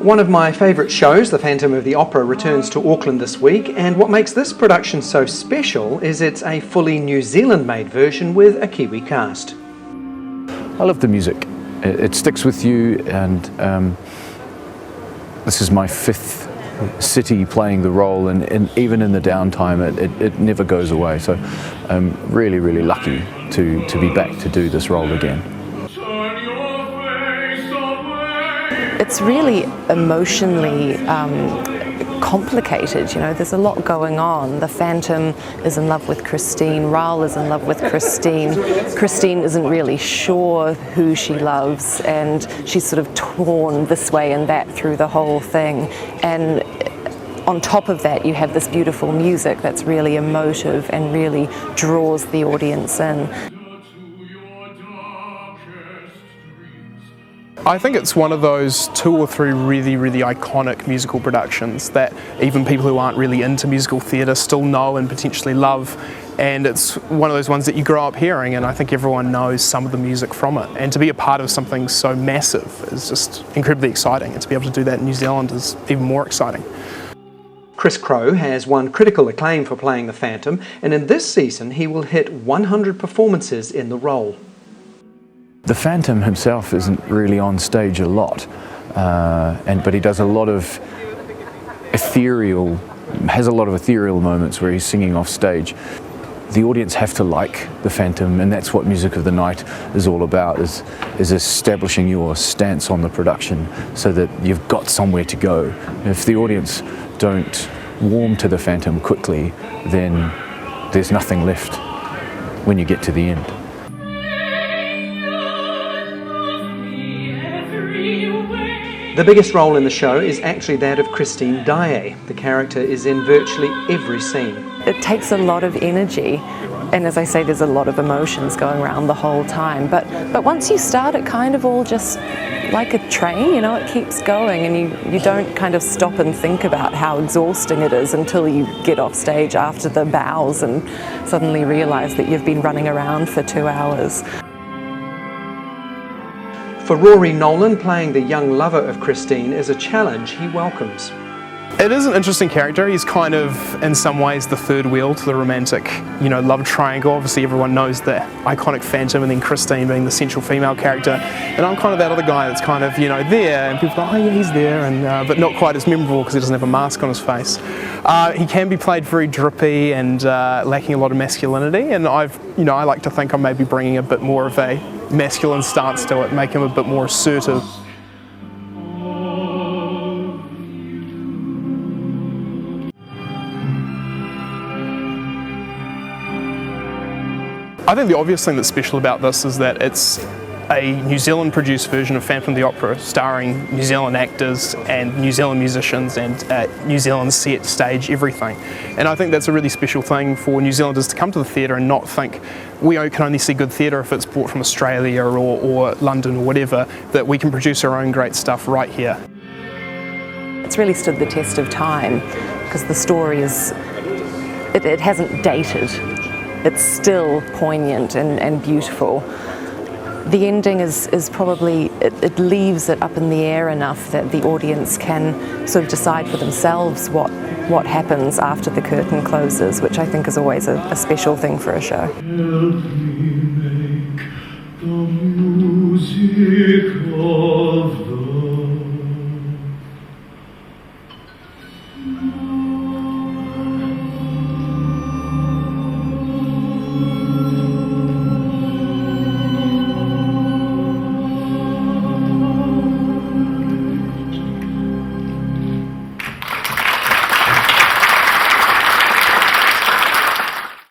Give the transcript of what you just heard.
One of my favourite shows, The Phantom of the Opera, returns to Auckland this week, and what makes this production so special is it's a fully New Zealand-made version with a Kiwi cast. I love the music. It sticks with you, and this is my 5th city playing the role, and even in the downtime it never goes away, so I'm really, really lucky to be back to do this role again. It's really emotionally complicated, you know, there's a lot going on. The Phantom is in love with Christine, Raoul is in love with Christine. Christine isn't really sure who she loves, and she's sort of torn this way and that through the whole thing. And on top of that, you have this beautiful music that's really emotive and really draws the audience in. I think it's one of those 2 or 3 really, really iconic musical productions that even people who aren't really into musical theatre still know and potentially love, and it's one of those ones that you grow up hearing, and I think everyone knows some of the music from it. And to be a part of something so massive is just incredibly exciting, and to be able to do that in New Zealand is even more exciting. Chris Crowe has won critical acclaim for playing the Phantom, and in this season he will hit 100 performances in the role. The Phantom himself isn't really on stage a lot, but he does a lot of has a lot of ethereal moments where he's singing off stage. The audience have to like the Phantom, and that's what Music of the Night is all about, is establishing your stance on the production so that you've got somewhere to go. If the audience don't warm to the Phantom quickly, then there's nothing left when you get to the end. The biggest role in the show is actually that of Christine Daàe. The character is in virtually every scene. It takes a lot of energy, and as I say, there's a lot of emotions going around the whole time. But once you start, it kind of all just, like a train, you know, it keeps going, and you don't kind of stop and think about how exhausting it is until you get off stage after the bows and suddenly realise that you've been running around for 2 hours. For Rory Nolan, playing the young lover of Christine is a challenge he welcomes. It is an interesting character. He's kind of, in some ways, the third wheel to the romantic, you know, love triangle. Obviously everyone knows the iconic Phantom, and then Christine being the central female character. And I'm kind of that other guy that's kind of, you know, there, and people go, oh yeah, he's there, and but not quite as memorable because he doesn't have a mask on his face. He can be played very drippy and lacking a lot of masculinity, and I like to think I'm maybe bringing a bit more of a masculine stance to it, make him a bit more assertive. I think the obvious thing that's special about this is that it's a New Zealand produced version of Phantom of the Opera, starring New Zealand actors and New Zealand musicians and New Zealand set, stage, everything. And I think that's a really special thing for New Zealanders to come to the theatre and not think we can only see good theatre if it's brought from Australia or London or whatever, that we can produce our own great stuff right here. It's really stood the test of time because the story it hasn't dated. It's still poignant and beautiful. The ending is probably, it leaves it up in the air enough that the audience can sort of decide for themselves what happens after the curtain closes, which I think is always a special thing for a show.